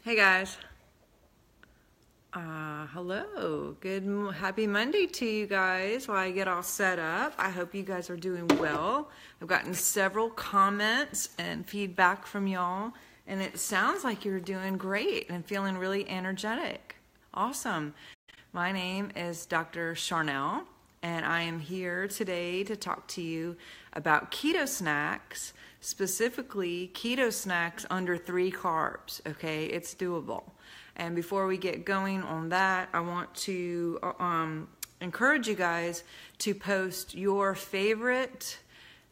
Hey guys. Hello. Happy Monday to you guys while I get all set up. I hope you guys are doing well. I've gotten several comments and feedback from y'all, and it sounds like you're doing great and feeling really energetic. Awesome. My name is Dr. Sharnael, and I am here today to talk to you about keto snacks, specifically keto snacks under 3 carbs. Okay, it's doable. And before we get going on that, I want to encourage you guys to post your favorite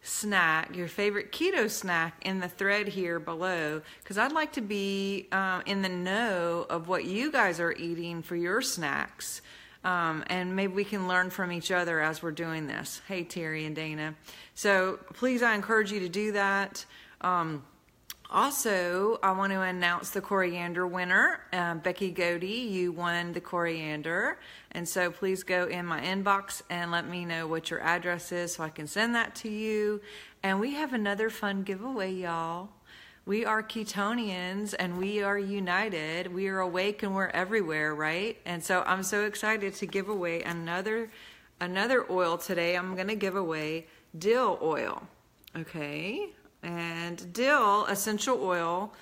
snack, your favorite keto snack in the thread here below, because I'd like to be in the know of what you guys are eating for your snacks. And maybe we can learn from each other as we're doing this. Hey, Terry and Dana. So please, I encourage you to do that. Also, I want to announce the coriander winner. Becky Godey, you won the coriander. And so please go in my inbox and let me know what your address is so I can send that to you. And we have another fun giveaway, y'all. We are Ketonians and we are united. We are awake and we're everywhere, right? And so I'm so excited to give away another oil today. I'm going to give away dill oil, okay? And dill essential oil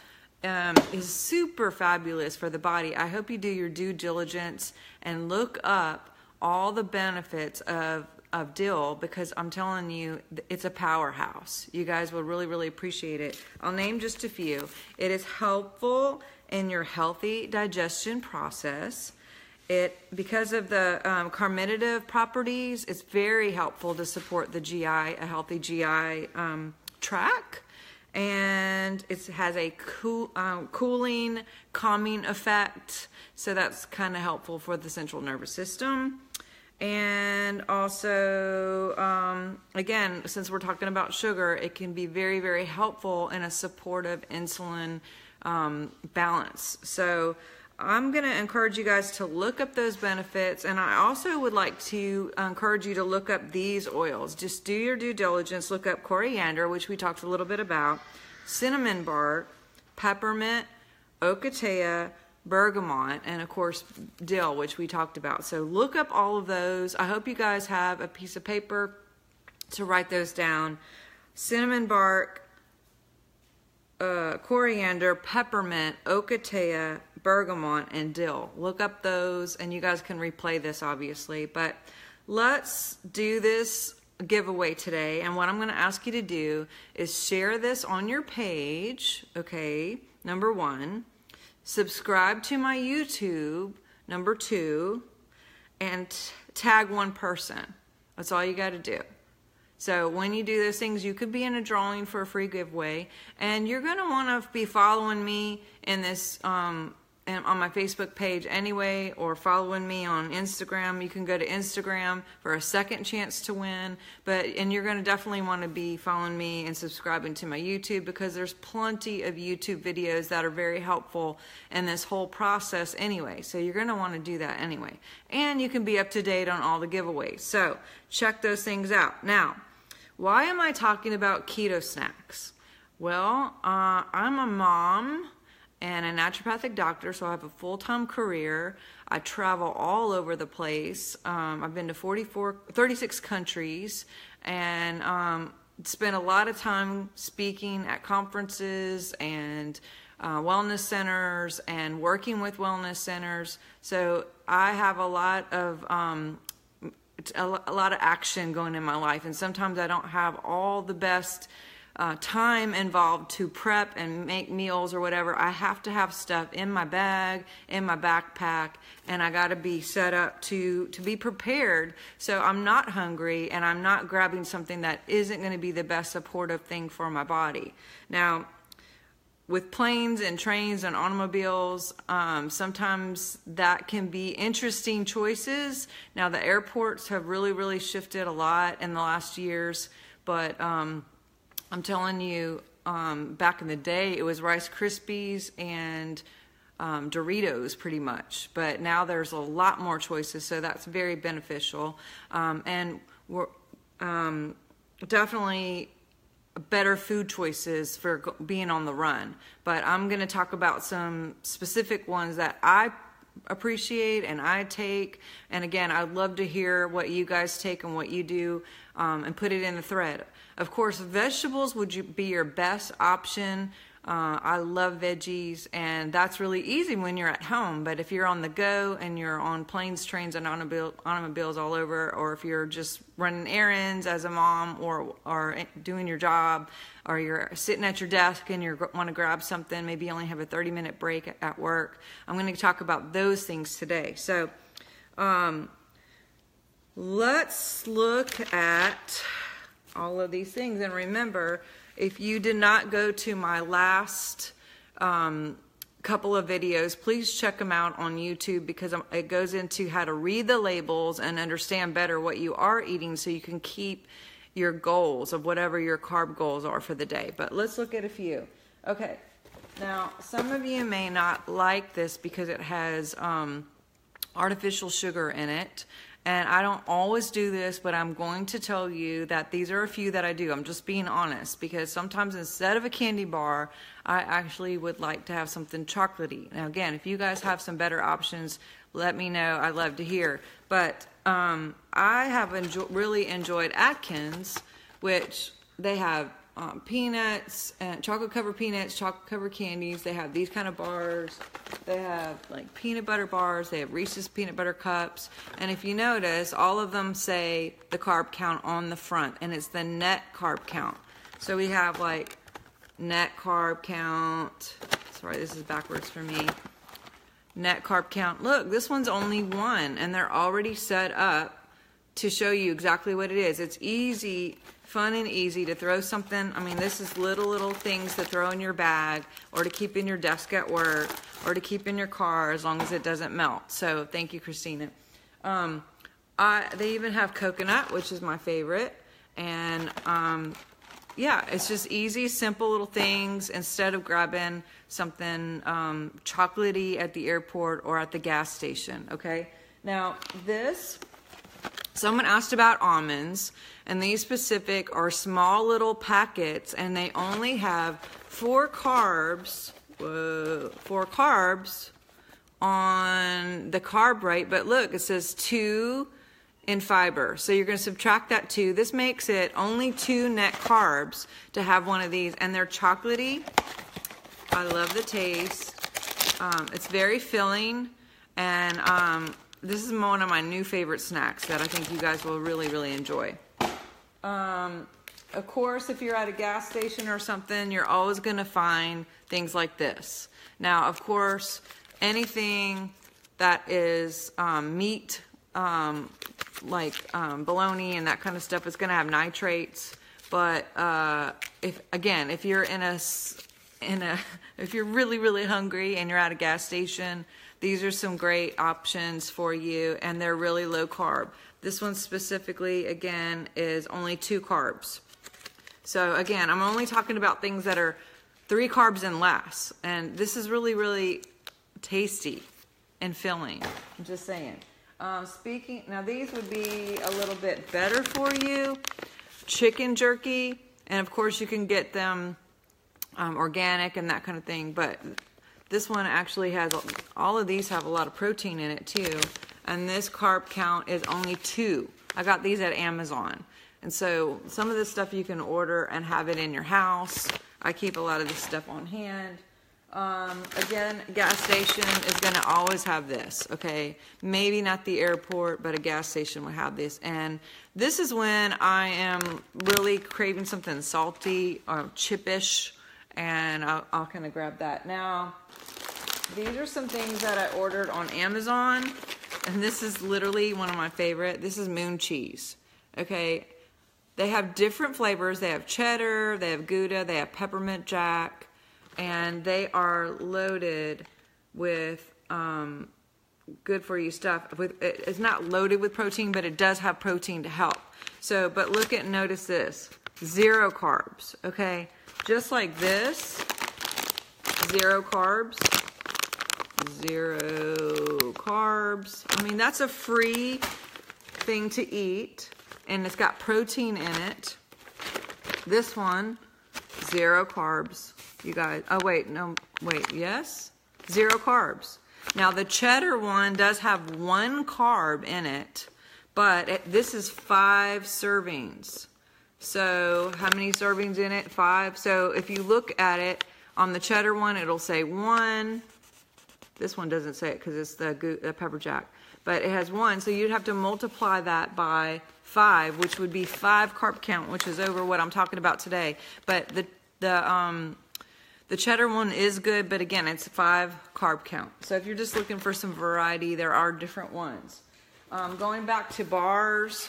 is super fabulous for the body. I hope you do your due diligence and look up all the benefits of dill, because I'm telling you, it's a powerhouse. You guys will really, really appreciate it. I'll name just a few. It is helpful in your healthy digestion process. Because of the carminative properties, it's very helpful to support the GI, a healthy GI tract. And it has a cooling, calming effect. So that's kind of helpful for the central nervous system. And also, again, since we're talking about sugar, it can be very, very helpful in a supportive insulin balance. So I'm going to encourage you guys to look up those benefits. And I also would like to encourage you to look up these oils. Just do your due diligence. Look up coriander, which we talked a little bit about, cinnamon bark, peppermint, ocotea, bergamot, and of course dill, which we talked about. So look up all of those. I hope you guys have a piece of paper to write those down. Cinnamon bark, coriander, peppermint, ocotea, bergamot, and dill. Look up those, and you guys can replay this obviously, but let's do this giveaway today. And what I'm going to ask you to do is share this on your page, okay? Number 1. Subscribe to my YouTube, number 2, and tag one person. That's all you got to do. So when you do those things, you could be in a drawing for a free giveaway, and you're going to want to be following me in this on my Facebook page anyway, or following me on Instagram. You can go to Instagram for a second chance to win, and you're going to definitely want to be following me and subscribing to my YouTube, because there's plenty of YouTube videos that are very helpful in this whole process anyway. So you're going to want to do that anyway. And you can be up to date on all the giveaways. So check those things out. Now, why am I talking about keto snacks? Well, I'm a mom and a naturopathic doctor, so I have a full-time career. I travel all over the place. I've been to 36 countries, and spent a lot of time speaking at conferences and wellness centers and working with wellness centers. So I have a lot of action going in my life, and sometimes I don't have all the best time involved to prep and make meals or whatever. I have to have stuff in my bag, in my backpack, and I got to be set up to be prepared, so I'm not hungry and I'm not grabbing something that isn't going to be the best supportive thing for my body. Now, with planes and trains and automobiles, sometimes that can be interesting choices. Now, the airports have really, really shifted a lot in the last years, but I'm telling you, back in the day, it was Rice Krispies and Doritos pretty much. But now there's a lot more choices, so that's very beneficial. And we're definitely better food choices for being on the run. But I'm going to talk about some specific ones that I appreciate and I take. And again, I'd love to hear what you guys take and what you do, and put it in the thread. Of course, vegetables would be your best option. I love veggies, and that's really easy when you're at home. But if you're on the go and you're on planes, trains, and automobiles all over, or if you're just running errands as a mom, or doing your job, or you're sitting at your desk and you want to grab something, maybe you only have a 30-minute break at work, I'm going to talk about those things today. So let's look at all of these things. And remember, if you did not go to my last couple of videos, please check them out on YouTube, because it goes into how to read the labels and understand better what you are eating so you can keep your goals of whatever your carb goals are for the day. But let's look at a few. Okay, now some of you may not like this because it has artificial sugar in it. And I don't always do this, but I'm going to tell you that these are a few that I do. I'm just being honest, because sometimes instead of a candy bar, I actually would like to have something chocolatey. Now again, if you guys have some better options, let me know. I'd love to hear. But I have really enjoyed Atkins, which they have peanuts, and chocolate covered peanuts, chocolate covered candies. They have these kind of bars. They have like peanut butter bars. They have Reese's peanut butter cups. And if you notice, all of them say the carb count on the front, and it's the net carb count. So we have like net carb count. Sorry, this is backwards for me. Net carb count. Look, this one's only 1, and they're already set up to show you exactly what it is. It's easy, fun and easy to throw something. I mean, this is little things to throw in your bag, or to keep in your desk at work, or to keep in your car, as long as it doesn't melt. So thank you, Christina. They even have coconut, which is my favorite. And yeah, it's just easy, simple little things instead of grabbing something chocolatey at the airport or at the gas station. Okay, now this, someone asked about almonds, and these specific are small little packets, and they only have 4 carbs. 4 carbs on the carb rate, but look, it says 2 in fiber. So you're going to subtract that 2. This makes it only 2 net carbs to have one of these, and they're chocolatey. I love the taste. It's very filling, and this is one of my new favorite snacks that I think you guys will really enjoy. Of course, if you're at a gas station or something, you're always going to find things like this. Now, of course, anything that is meat, like bologna and that kind of stuff, is going to have nitrates. But if you're if you're really hungry and you're at a gas station, these are some great options for you, and they're really low carb. This one specifically, again, is only 2 carbs. So again, I'm only talking about things that are 3 carbs and less. And this is really tasty and filling. I'm just saying. Now these would be a little bit better for you. Chicken jerky, and of course you can get them organic and that kind of thing. But this one actually has, all of these have a lot of protein in it too. And this carb count is only 2. I got these at Amazon. And so some of this stuff you can order and have it in your house. I keep a lot of this stuff on hand. Again, a gas station is going to always have this, okay? Maybe not the airport, but a gas station will have this. And this is when I am really craving something salty or chipish, and I'll kind of grab that. Now, these are some things that I ordered on Amazon, and this is literally one of my favorite. This is Moon cheese, okay? They have different flavors. They have cheddar, they have Gouda, they have peppermint jack, and they are loaded with good for you stuff. It's not loaded with protein, but it does have protein to help. So, but look at, notice this, 0 carbs, okay? Just like this, 0 carbs, 0 carbs. I mean, that's a free thing to eat, and it's got protein in it. This one, 0 carbs. You guys, oh wait, no, wait, yes? 0 carbs. Now the cheddar one does have 1 carb in it, but this is 5 servings. So how many servings in it? 5. So if you look at it on the cheddar one, it'll say 1. This one doesn't say it because it's the pepper jack, but it has 1. So you'd have to multiply that by 5, which would be 5 carb count, which is over what I'm talking about today. But the cheddar one is good, but again, it's 5 carb count. So if you're just looking for some variety, there are different ones. Going back to bars,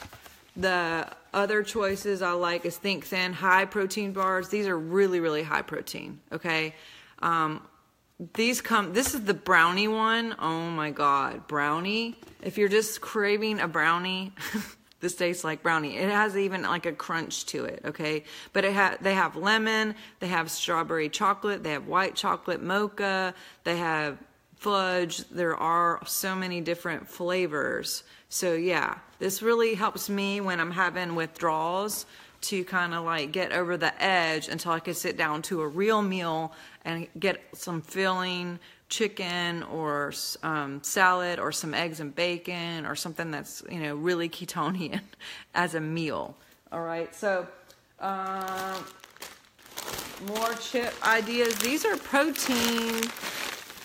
the other choices I like is Think Thin, high protein bars. These are really, really high protein, okay? This is the brownie one. Oh my God, brownie. If you're just craving a brownie, this tastes like brownie. It has even like a crunch to it, okay? But they have lemon, they have strawberry chocolate, they have white chocolate mocha, they have fudge. There are so many different flavors. So yeah, this really helps me when I'm having withdrawals to kind of like get over the edge until I can sit down to a real meal and get some filling chicken or salad or some eggs and bacon or something that's, you know, really ketonian as a meal. All right, so more chip ideas. These are protein.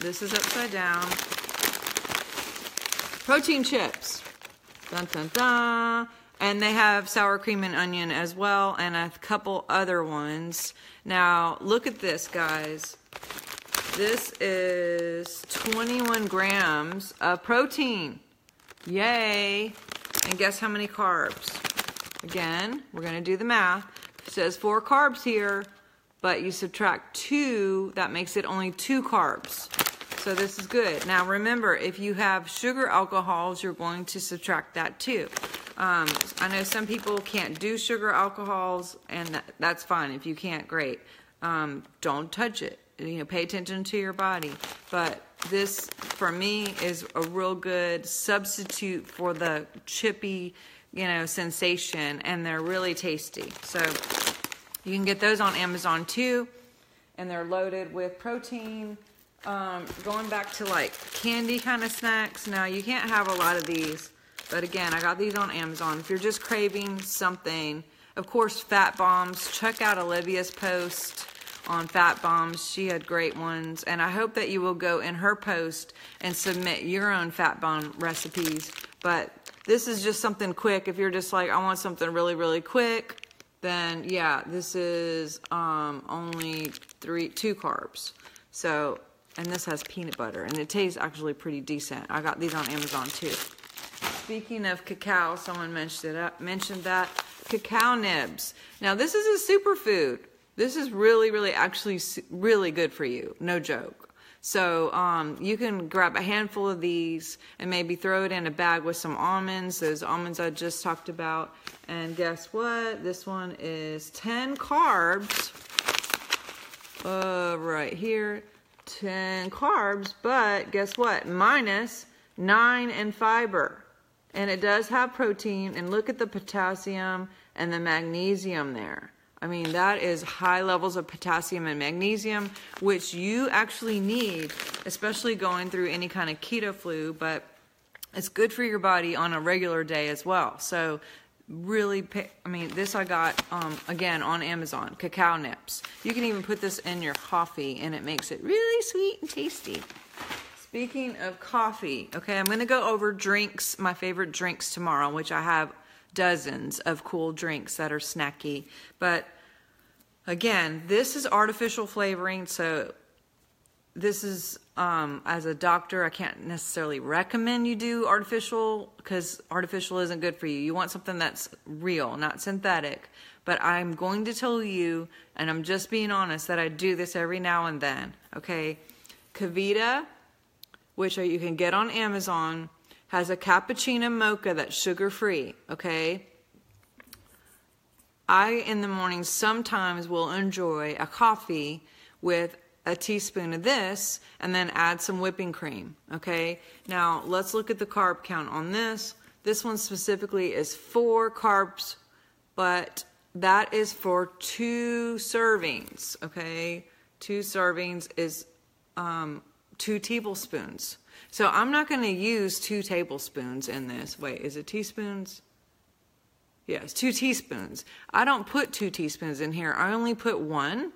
This is upside down. Protein chips. Dun, dun, dun. And they have sour cream and onion as well, and a couple other ones. Now, look at this, guys. This is 21 grams of protein. Yay. And guess how many carbs? Again, we're going to do the math. It says 4 carbs here, but you subtract 2, that makes it only 2 carbs. So this is good. Now remember, if you have sugar alcohols, you're going to subtract that too. I know some people can't do sugar alcohols, and that's fine. If you can't, great. Don't touch it. You know, pay attention to your body. But this, for me, is a real good substitute for the chippy, you know, sensation, and they're really tasty. So you can get those on Amazon too, and they're loaded with protein. Going back to like candy kind of snacks. Now you can't have a lot of these, but again, I got these on Amazon. If you're just craving something, of course, fat bombs. Check out Olivia's post on fat bombs. She had great ones, and I hope that you will go in her post and submit your own fat bomb recipes. But this is just something quick. If you're just like, I want something really, really quick, then yeah, this is only 2 carbs. So, and this has peanut butter, and it tastes actually pretty decent. I got these on Amazon too. Speaking of cacao, someone mentioned that. Cacao nibs. Now this is a superfood. This is really, really, actually really good for you. No joke. So you can grab a handful of these and maybe throw it in a bag with some almonds. Those almonds I just talked about. And guess what? This one is 10 carbs. Right here. 10 carbs, but guess what? Minus 9 in fiber. And it does have protein, and look at the potassium and the magnesium there. I mean, that is high levels of potassium and magnesium, which you actually need, especially going through any kind of keto flu, but it's good for your body on a regular day as well. So really, this I got, again, on Amazon, cacao nips. You can even put this in your coffee, and it makes it really sweet and tasty. Speaking of coffee, okay, I'm going to go over drinks, my favorite drinks tomorrow, which I have dozens of cool drinks that are snacky. But again, this is artificial flavoring, so this is, as a doctor, I can't necessarily recommend you do artificial, because artificial isn't good for you. You want something that's real, not synthetic. But I'm going to tell you, and I'm just being honest, that I do this every now and then, okay? Kavita, which you can get on Amazon, has a cappuccino mocha that's sugar-free, okay? I, in the morning, sometimes will enjoy a coffee with a teaspoon of this and then add some whipping cream, okay? Now, let's look at the carb count on this. This one specifically is 4 carbs, but that is for 2 servings, okay? 2 servings is 2 tablespoons. So I'm not going to use 2 tablespoons in this. Wait, is it teaspoons? Yes, 2 teaspoons. I don't put 2 teaspoons in here. I only put 1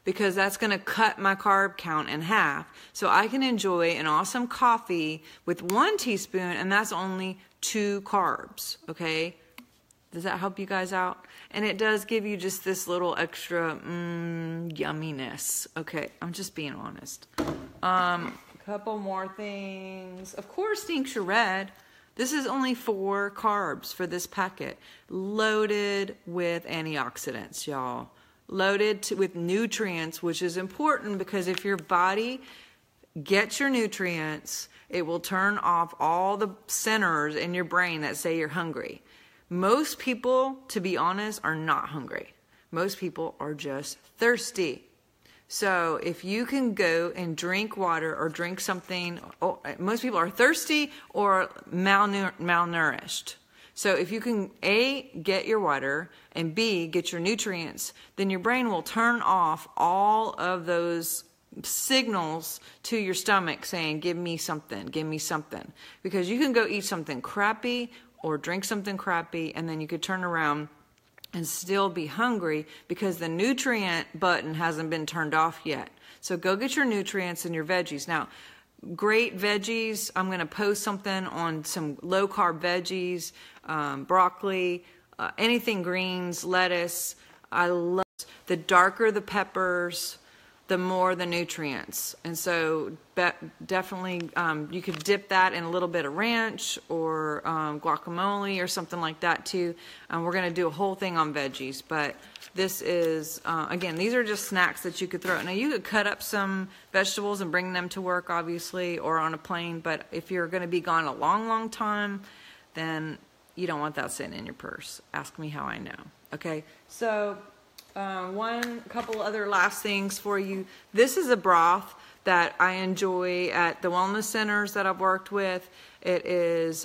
because that's going to cut my carb count in half. So I can enjoy an awesome coffee with 1 teaspoon, and that's only 2 carbs, okay? Does that help you guys out? And it does give you just this little extra yumminess. Okay, I'm just being honest. A couple more things. Of course, tincture red. This is only 4 carbs for this packet. Loaded with antioxidants, y'all. Loaded with nutrients, which is important because if your body gets your nutrients, it will turn off all the centers in your brain that say you're hungry. Most people, to be honest, are not hungry. Most people are just thirsty. So if you can go and drink water or drink something, most people are thirsty or malnourished. So if you can A, get your water, and B, get your nutrients, then your brain will turn off all of those signals to your stomach saying, give me something, give me something. Because you can go eat something crappy or drink something crappy, and then you could turn around and still be hungry because the nutrient button hasn't been turned off yet. So go get your nutrients and your veggies. Now, great veggies, I'm going to post something on some low-carb veggies, broccoli, anything greens, lettuce. I love the darker the peppers, the more the nutrients. And so definitely you could dip that in a little bit of ranch or guacamole or something like that too. We're going to do a whole thing on veggies, but this is, again, these are just snacks that you could throw. Now you could cut up some vegetables and bring them to work, obviously, or on a plane, but if you're going to be gone a long, long time, then you don't want that sitting in your purse. Ask me how I know. Okay, so couple other last things for you. This is a broth that I enjoy at the wellness centers that I've worked with. It is,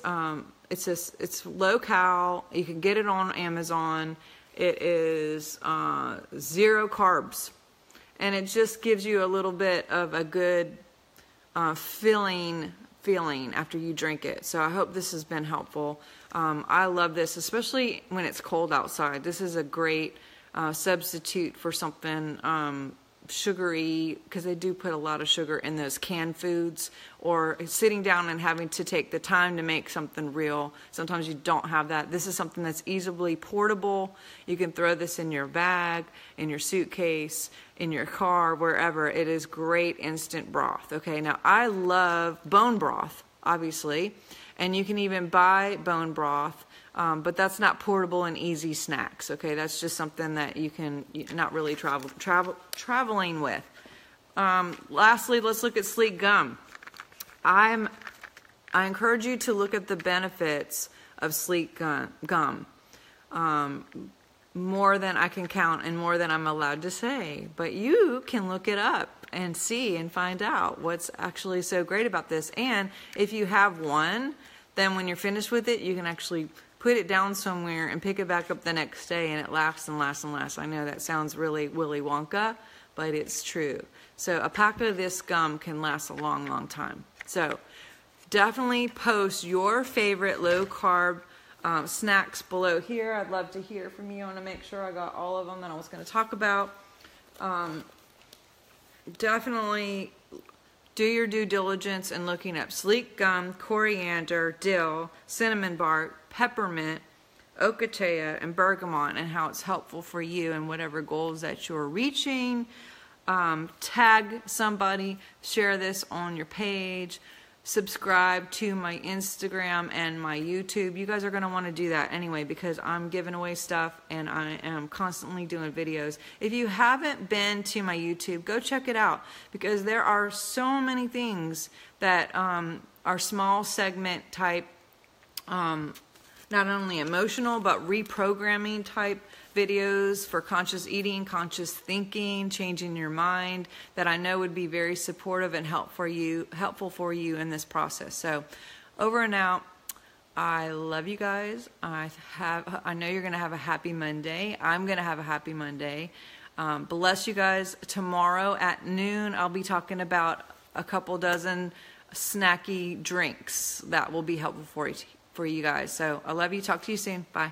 it's low cal. You can get it on Amazon. It is 0 carbs, and it just gives you a little bit of a good feeling after you drink it. So I hope this has been helpful. I love this, especially when it's cold outside. This is a great substitute for something sugary, because they do put a lot of sugar in those canned foods, or sitting down and having to take the time to make something real. Sometimes you don't have that. This is something that's easily portable. You can throw this in your bag, in your suitcase, in your car, wherever. It is great instant broth. Okay, now I love bone broth, obviously, and you can even buy bone broth. But that's not portable and easy snacks. Okay, that's just something that you can not really traveling with. Lastly, let's look at sleek gum. I encourage you to look at the benefits of sleek gum. More than I can count and more than I'm allowed to say. But you can look it up and see and find out what's actually so great about this. And if you have one, then when you're finished with it, you can actually put it down somewhere and pick it back up the next day, and it lasts and lasts and lasts. I know that sounds really Willy Wonka, but it's true. So a pack of this gum can last a long, long time. So definitely post your favorite low-carb snacks below here. I'd love to hear from you. I want to make sure I got all of them that I was going to talk about. Definitely do your due diligence in looking up sleek gum, coriander, dill, cinnamon bark, peppermint, ocotea, and bergamot, and how it's helpful for you and whatever goals that you're reaching. Tag somebody, share this on your page, subscribe to my Instagram and my YouTube. You guys are going to want to do that anyway because I'm giving away stuff and I am constantly doing videos. If you haven't been to my YouTube, go check it out because there are so many things that are small segment type, not only emotional but reprogramming type videos for conscious eating, conscious thinking, changing your mind, that I know would be very supportive and helpful for you in this process. So over and out. I love you guys. I know you're going to have a happy Monday. I'm going to have a happy Monday. Bless you guys. Tomorrow at noon, I'll be talking about a couple dozen snacky drinks that will be helpful for you guys. So I love you. Talk to you soon. Bye.